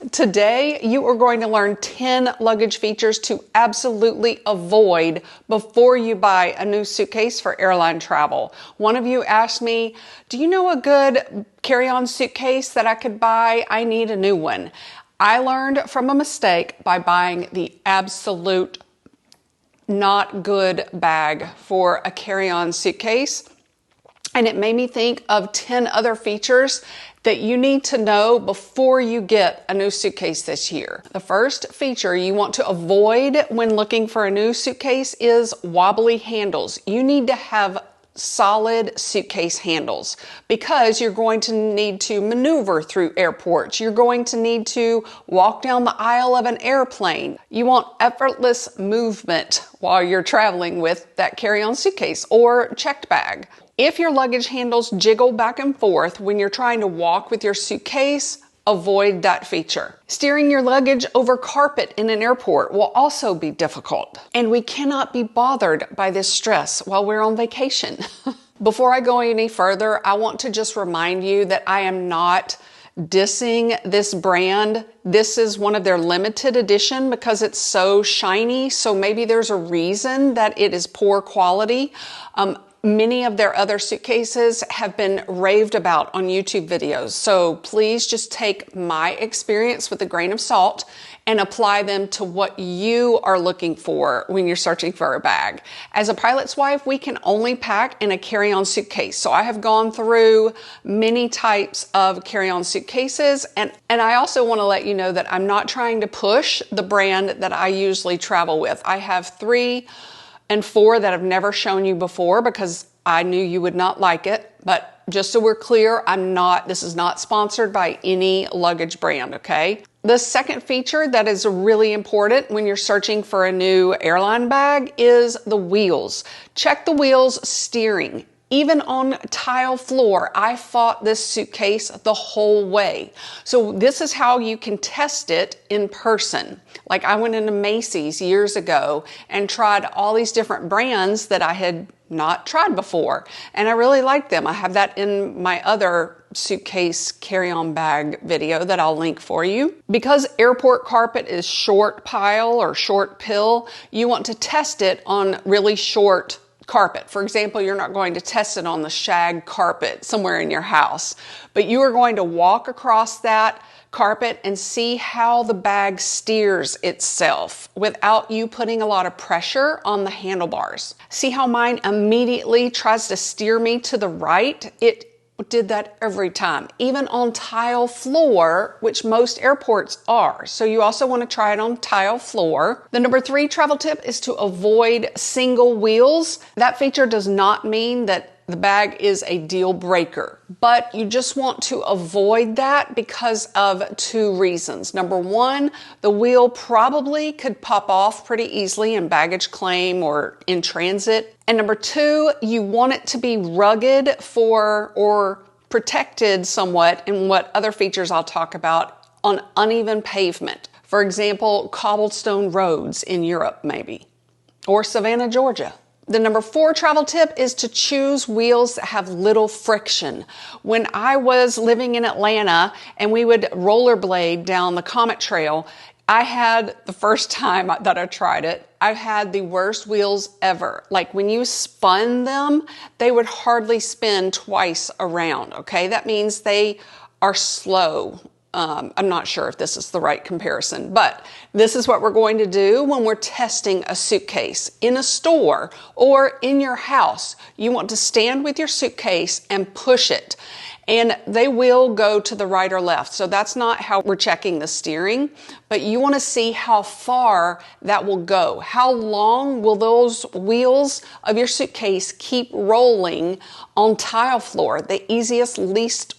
Today, you are going to learn 10 luggage features to absolutely avoid before you buy a new suitcase for airline travel. One of you asked me, do you know a good carry-on suitcase that I could buy? I need a new one. I learned from a mistake by buying the absolute not good bag for a carry-on suitcase. And it made me think of 10 other features that you need to know before you get a new suitcase this year. The first feature you want to avoid when looking for a new suitcase is wobbly handles. You need to have solid suitcase handles because you're going to need to maneuver through airports. You're going to need to walk down the aisle of an airplane. You want effortless movement while you're traveling with that carry-on suitcase or checked bag. If your luggage handles jiggle back and forth when you're trying to walk with your suitcase, avoid that feature. Steering your luggage over carpet in an airport will also be difficult. And we cannot be bothered by this stress while we're on vacation. Before I go any further, I want to just remind you that I am not dissing this brand. This is one of their limited edition because it's so shiny. So maybe there's a reason that it is poor quality. Many of their other suitcases have been raved about on YouTube videos. So please just take my experience with a grain of salt and apply them to what you are looking for when you're searching for a bag. As a pilot's wife, we can only pack in a carry-on suitcase. So I have gone through many types of carry-on suitcases. And I also want to let you know that I'm not trying to push the brand that I usually travel with. I have 3 and 4 that I've never shown you before because I knew you would not like it. But just so we're clear, this is not sponsored by any luggage brand, okay? The second feature that is really important when you're searching for a new airline bag is the wheels. Check the wheels steering. Even on tile floor, I fought this suitcase the whole way. So this is how you can test it in person. Like I went into Macy's years ago and tried all these different brands that I had not tried before. And I really liked them. I have that in my other suitcase carry-on bag video that I'll link for you. Because airport carpet is short pile or short pill, you want to test it on really short carpet. For example, you're not going to test it on the shag carpet somewhere in your house, but you are going to walk across that carpet and see how the bag steers itself without you putting a lot of pressure on the handlebars. See how mine immediately tries to steer me to the right? It did that every time, even on tile floor, which most airports are. So you also want to try it on tile floor. The number 3 travel tip is to avoid single wheels. That feature does not mean that the bag is a deal breaker, but you just want to avoid that because of 2 reasons. Number 1, the wheel probably could pop off pretty easily in baggage claim or in transit. And number 2, you want it to be rugged or protected somewhat in what other features I'll talk about on uneven pavement. For example, cobblestone roads in Europe maybe, or Savannah, Georgia. The number 4 travel tip is to choose wheels that have little friction. When I was living in Atlanta and we would rollerblade down the Comet Trail, I had, the first time that I tried it, I had the worst wheels ever. Like when you spun them, they would hardly spin twice around, okay? That means they are slow. I'm not sure if this is the right comparison, but this is what we're going to do when we're testing a suitcase in a store or in your house. You want to stand with your suitcase and push it, and they will go to the right or left. So that's not how we're checking the steering, but you want to see how far that will go. How long will those wheels of your suitcase keep rolling on tile floor, the easiest, least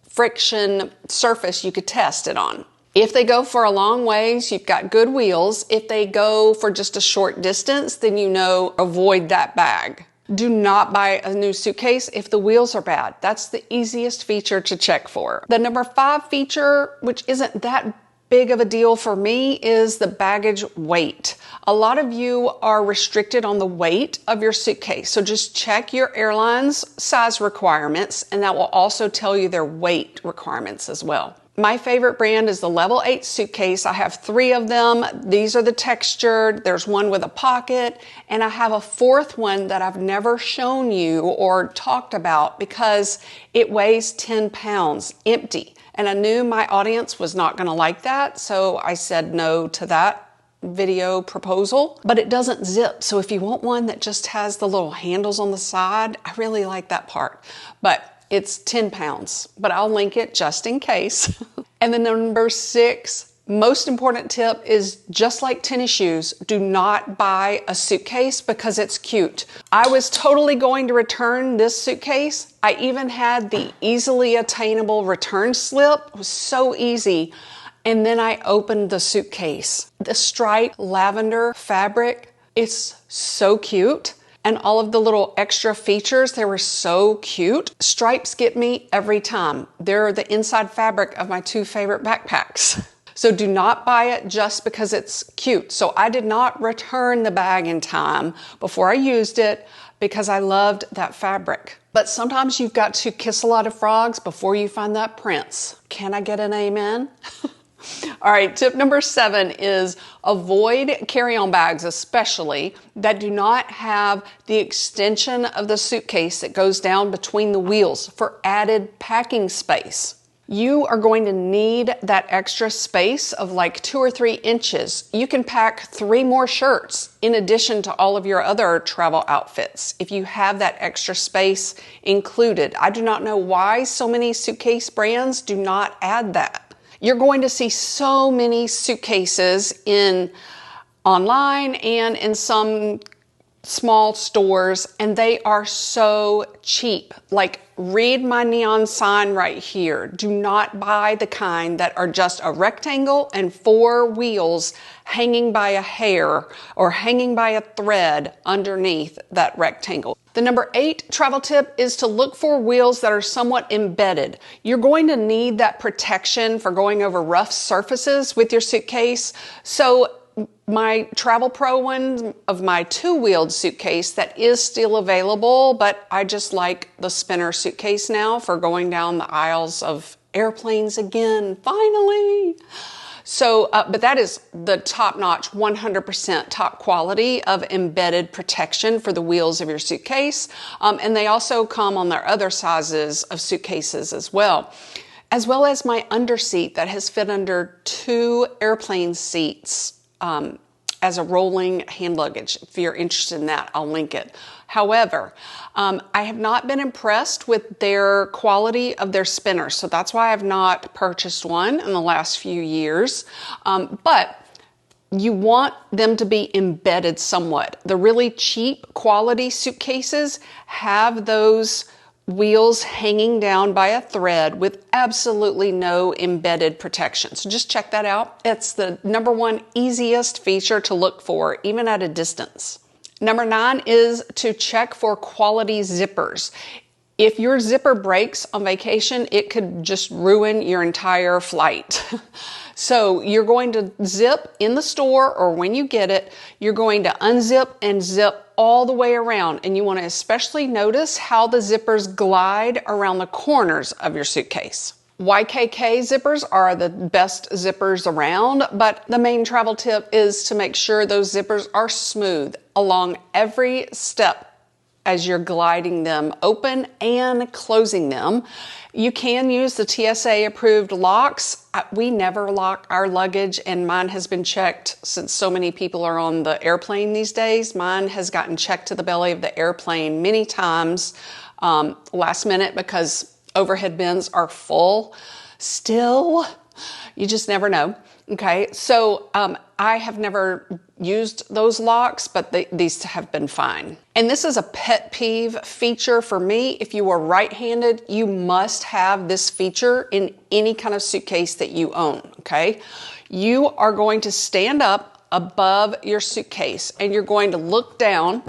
friction surface you could test it on. If they go for a long ways, you've got good wheels. If they go for just a short distance, then you know, avoid that bag. Do not buy a new suitcase if the wheels are bad. That's the easiest feature to check for. The number 5 feature, which isn't that big of a deal for me, is the baggage weight. A lot of you are restricted on the weight of your suitcase. So just check your airline's size requirements, and that will also tell you their weight requirements as well. My favorite brand is the Level 8 suitcase. I have 3 of them. These are the textured. There's one with a pocket, and I have a 4th one that I've never shown you or talked about because it weighs 10 pounds empty. And I knew my audience was not going to like that, so I said no to that video proposal. But it doesn't zip, so if you want one that just has the little handles on the side, I really like that part. But it's 10 pounds, but I'll link it just in case. And the number 6 most important tip is, just like tennis shoes, do not buy a suitcase because it's cute. I was totally going to return this suitcase. I even had the easily attainable return slip. It was so easy. And then I opened the suitcase. The striped lavender fabric, it's so cute. And all of the little extra features, they were so cute. Stripes get me every time. They're the inside fabric of my 2 favorite backpacks. So do not buy it just because it's cute. So I did not return the bag in time before I used it because I loved that fabric. But sometimes you've got to kiss a lot of frogs before you find that prince. Can I get an amen? All right, tip number 7 is avoid carry-on bags, especially that do not have the extension of the suitcase that goes down between the wheels for added packing space. You are going to need that extra space of like 2 or 3 inches. You can pack 3 more shirts in addition to all of your other travel outfits if you have that extra space included. I do not know why so many suitcase brands do not add that. You're going to see so many suitcases online and in some small stores, and they are so cheap. Like, read my neon sign right here. Do not buy the kind that are just a rectangle and 4 wheels hanging by a hair or hanging by a thread underneath that rectangle. The number 8 travel tip is to look for wheels that are somewhat embedded. You're going to need that protection for going over rough surfaces with your suitcase. So my Travel Pro one of my 2-wheeled suitcase that is still available, but I just like the spinner suitcase now for going down the aisles of airplanes again, finally. So, but that is the top-notch, 100% top quality of embedded protection for the wheels of your suitcase. And they also come on their other sizes of suitcases as well as my underseat that has fit under 2 airplane seats as a rolling hand luggage. If you're interested in that, I'll link it. However, I have not been impressed with their quality of their spinners, so that's why I've not purchased one in the last few years. But you want them to be embedded somewhat. The really cheap quality suitcases have those wheels hanging down by a thread with absolutely no embedded protection. So just check that out. It's the number 1 easiest feature to look for, even at a distance. Number 9 is to check for quality zippers. If your zipper breaks on vacation, it could just ruin your entire flight. So you're going to zip in the store, or when you get it, you're going to unzip and zip all the way around. And you want to especially notice how the zippers glide around the corners of your suitcase. YKK zippers are the best zippers around, but the main travel tip is to make sure those zippers are smooth along every step as you're gliding them open and closing them. You can use the TSA approved locks. We never lock our luggage, and mine has been checked since so many people are on the airplane these days. Mine has gotten checked to the belly of the airplane many times last minute because overhead bins are full. Still, you just never know. Okay, so I have never used those locks, but these have been fine. And this is a pet peeve feature for me. If you are right-handed, you must have this feature in any kind of suitcase that you own, okay? You are going to stand up above your suitcase and you're going to look down,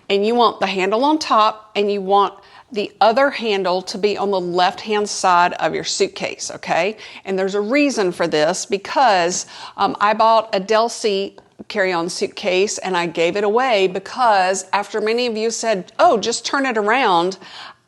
and you want the handle on top and you want the other handle to be on the left-hand side of your suitcase, okay? And there's a reason for this because I bought a Delcy carry-on suitcase and I gave it away because after many of you said, oh, just turn it around,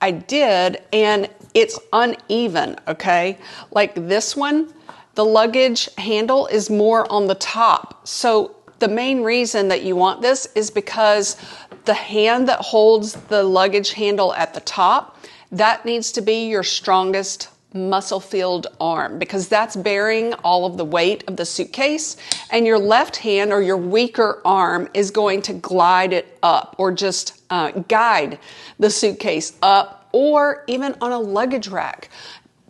I did, and it's uneven, okay? Like this one, the luggage handle is more on the top. So the main reason that you want this is because the hand that holds the luggage handle at the top, that needs to be your strongest muscle-filled arm, because that's bearing all of the weight of the suitcase, and your left hand or your weaker arm is going to glide it up, or just guide the suitcase up, or even on a luggage rack.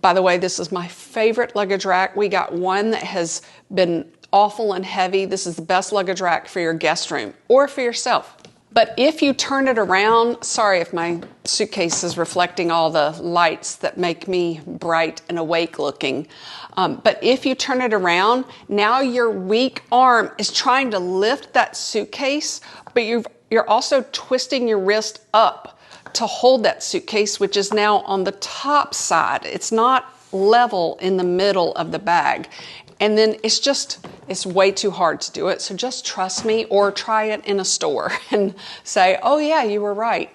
By the way, this is my favorite luggage rack. We got one that has been awful and heavy. This is the best luggage rack for your guest room or for yourself. But if you turn it around, sorry if my suitcase is reflecting all the lights that make me bright and awake looking. But if you turn it around, now your weak arm is trying to lift that suitcase, but you're also twisting your wrist up to hold that suitcase, which is now on the top side. It's not level in the middle of the bag. And then it's way too hard to do it. So just trust me, or try it in a store and say, oh yeah, you were right.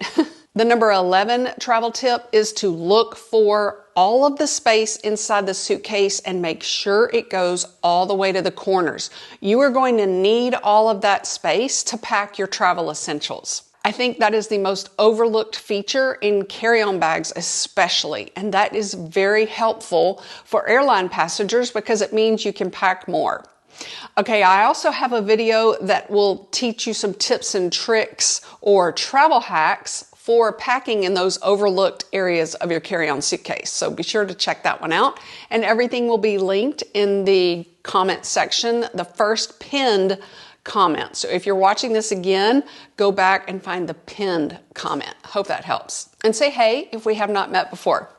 The number 11 travel tip is to look for all of the space inside the suitcase and make sure it goes all the way to the corners. You are going to need all of that space to pack your travel essentials. I think that is the most overlooked feature in carry-on bags especially, and that is very helpful for airline passengers because it means you can pack more. Okay, I also have a video that will teach you some tips and tricks or travel hacks for packing in those overlooked areas of your carry-on suitcase. So be sure to check that one out, and everything will be linked in the comment section, the first pinned comment. So if you're watching this again, go back and find the pinned comment. Hope that helps. And say hey if we have not met before.